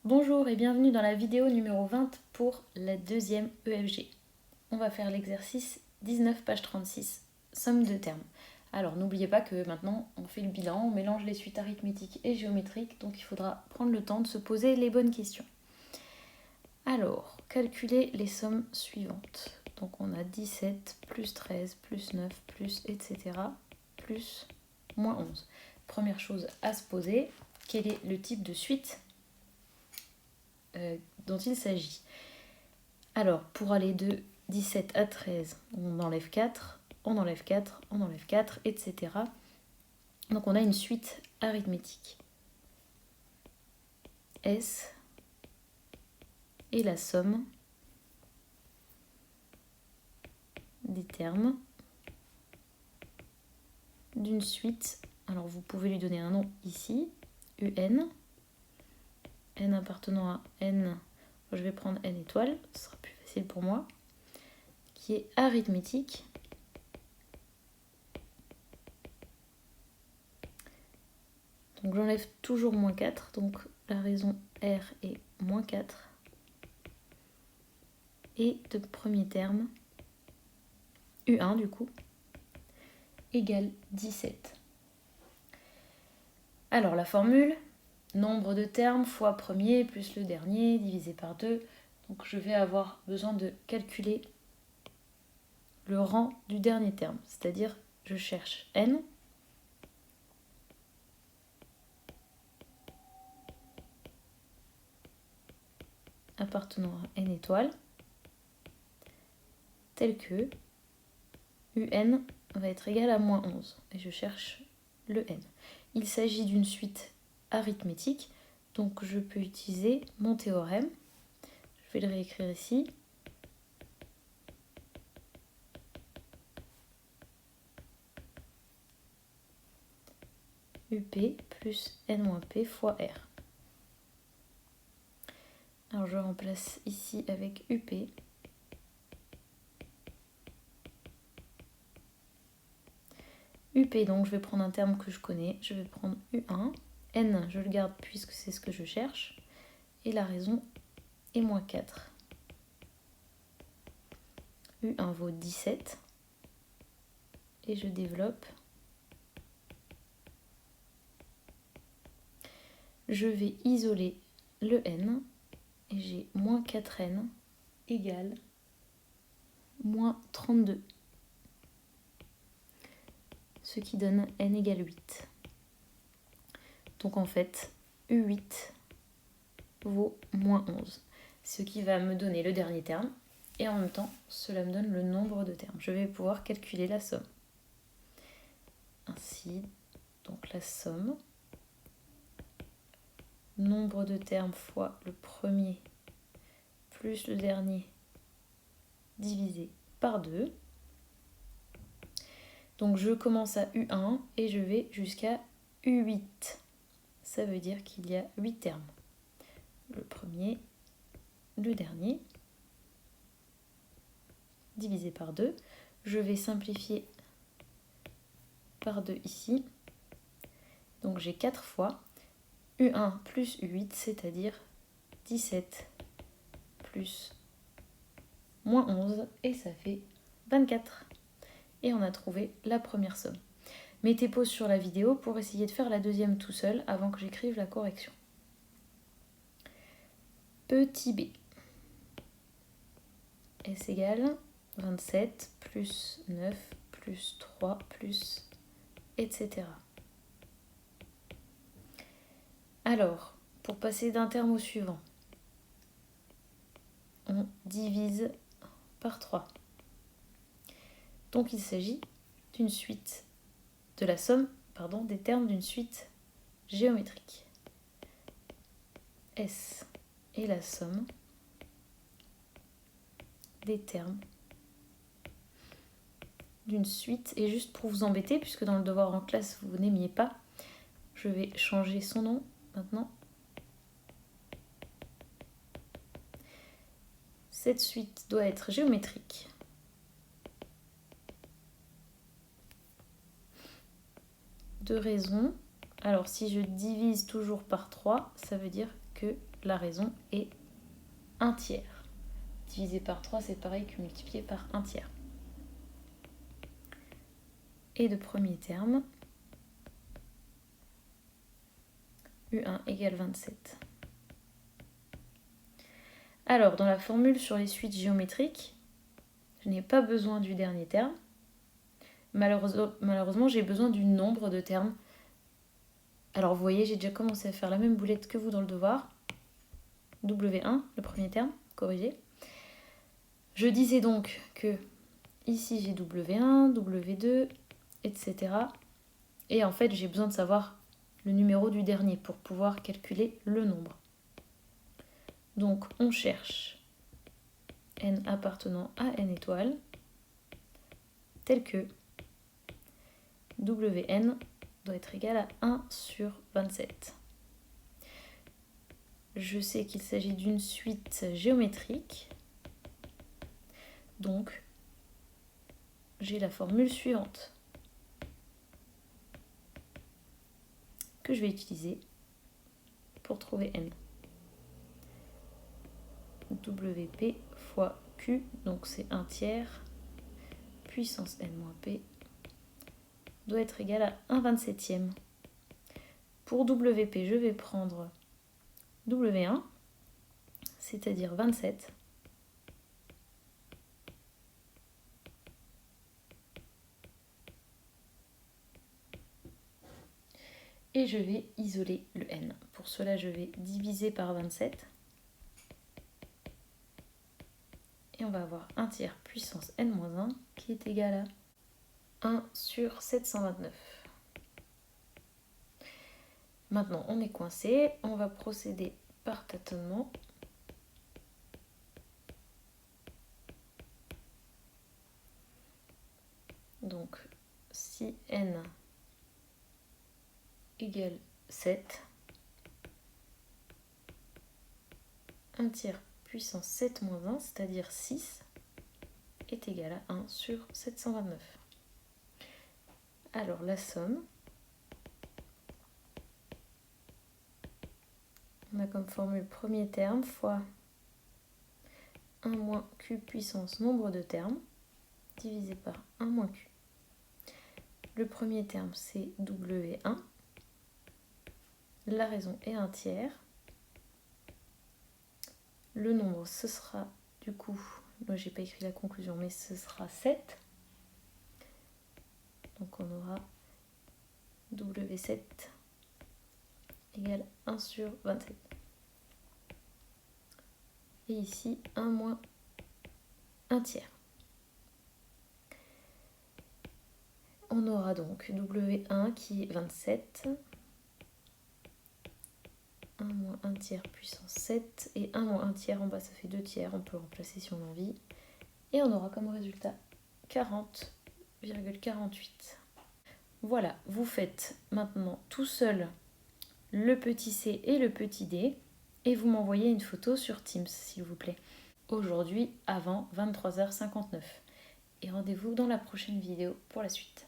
Bonjour et bienvenue dans la vidéo numéro 20 pour la deuxième EFG. On va faire l'exercice 19, page 36, somme de termes. Alors n'oubliez pas que maintenant on fait le bilan, on mélange les suites arithmétiques et géométriques, donc il faudra prendre le temps de se poser les bonnes questions. Alors, calculez les sommes suivantes. Donc on a 17 plus 13 plus 9 plus etc. plus moins 11. Première chose à se poser, quel est le type de suite dont il s'agit. Alors, pour aller de 17 à 13, on enlève 4, on enlève 4, on enlève 4, etc. Donc on a une suite arithmétique. S est la somme des termes d'une suite. Alors vous pouvez lui donner un nom ici, UN. N appartenant à N, je vais prendre N étoile, ce sera plus facile pour moi, qui est arithmétique. Donc j'enlève toujours moins 4, donc la raison R est moins 4. Et de premier terme, U1 du coup, égale 17. Alors la formule, nombre de termes fois premier plus le dernier divisé par 2. Donc je vais avoir besoin de calculer le rang du dernier terme, c'est-à-dire je cherche N. Appartenant à N étoile, tel que UN va être égal à moins 11. Et je cherche le N. Il s'agit d'une suite arithmétique, donc je peux utiliser mon théorème. Je vais le réécrire ici. UP plus N-P fois R. Alors je remplace ici avec UP. UP, donc je vais prendre un terme que je connais, je vais prendre U1. N, je le garde puisque c'est ce que je cherche. Et la raison est moins 4. U1 vaut 17. Et je développe. Je vais isoler le N. Et j'ai moins 4N égale moins 32. Ce qui donne N égale 8. Donc en fait, U8 vaut moins 11. Ce qui va me donner le dernier terme. Et en même temps, cela me donne le nombre de termes. Je vais pouvoir calculer la somme. Ainsi, donc la somme, nombre de termes fois le premier plus le dernier divisé par 2. Donc je commence à U1 et je vais jusqu'à U8. Ça veut dire qu'il y a 8 termes. Le premier, le dernier, divisé par 2. Je vais simplifier par 2 ici. Donc j'ai 4 fois U1 plus U8, c'est-à-dire 17 plus moins 11, et ça fait 24. Et on a trouvé la première somme. Mettez pause sur la vidéo pour essayer de faire la deuxième tout seul avant que j'écrive la correction. Petit b. S égale 27 plus 9 plus 3 plus etc. Alors, pour passer d'un terme au suivant, on divise par 3. Donc il s'agit d'une suite, de la somme, des termes d'une suite géométrique. S est la somme des termes d'une suite. Et juste pour vous embêter, puisque dans le devoir en classe vous n'aimiez pas, je vais changer son nom maintenant. Cette suite doit être géométrique. Deux raisons. Alors si je divise toujours par 3, ça veut dire que la raison est 1 tiers. Divisé par 3, c'est pareil que multiplié par 1 tiers. Et de premier terme, U1 égale 27. Alors, dans la formule sur les suites géométriques, je n'ai pas besoin du dernier terme. Malheureusement, j'ai besoin du nombre de termes. Alors, vous voyez, j'ai déjà commencé à faire la même boulette que vous dans le devoir. W1, le premier terme, corrigé. Je disais donc que ici, j'ai W1, W2, etc. Et en fait, j'ai besoin de savoir le numéro du dernier pour pouvoir calculer le nombre. Donc, on cherche n appartenant à n étoiles, tel que Wn doit être égal à 1 sur 27. Je sais qu'il s'agit d'une suite géométrique, donc j'ai la formule suivante que je vais utiliser pour trouver n. Wp fois Q, donc c'est 1 tiers, puissance n moins p, doit être égal à 1/27e. Pour Wp, je vais prendre W1, c'est-à-dire 27, et je vais isoler le n. Pour cela, je vais diviser par 27, et on va avoir 1 tiers puissance n-1 qui est égal à 1 sur 729. Maintenant, on est coincé, on va procéder par tâtonnement. Donc, si n égale 7, 1 tiers puissance 7 moins 1, c'est-à-dire 6, est égal à 1 sur 729. Alors, la somme, on a comme formule premier terme fois 1 moins q puissance nombre de termes, divisé par 1 moins q. Le premier terme, c'est W1. La raison est 1 tiers. Le nombre, ce sera du coup, moi j'ai pas écrit la conclusion, mais ce sera 7. Donc on aura W7 égale 1 sur 27. Et ici, 1 moins 1 tiers. On aura donc W1 qui est 27. 1 moins 1 tiers puissance 7. Et 1 moins 1 tiers en bas, ça fait 2 tiers. On peut remplacer si on a envie. Et on aura comme résultat 40,48. Voilà, vous faites maintenant tout seul le petit c et le petit d. Et vous m'envoyez une photo sur Teams, s'il vous plaît. Aujourd'hui, avant 23h59. Et rendez-vous dans la prochaine vidéo pour la suite.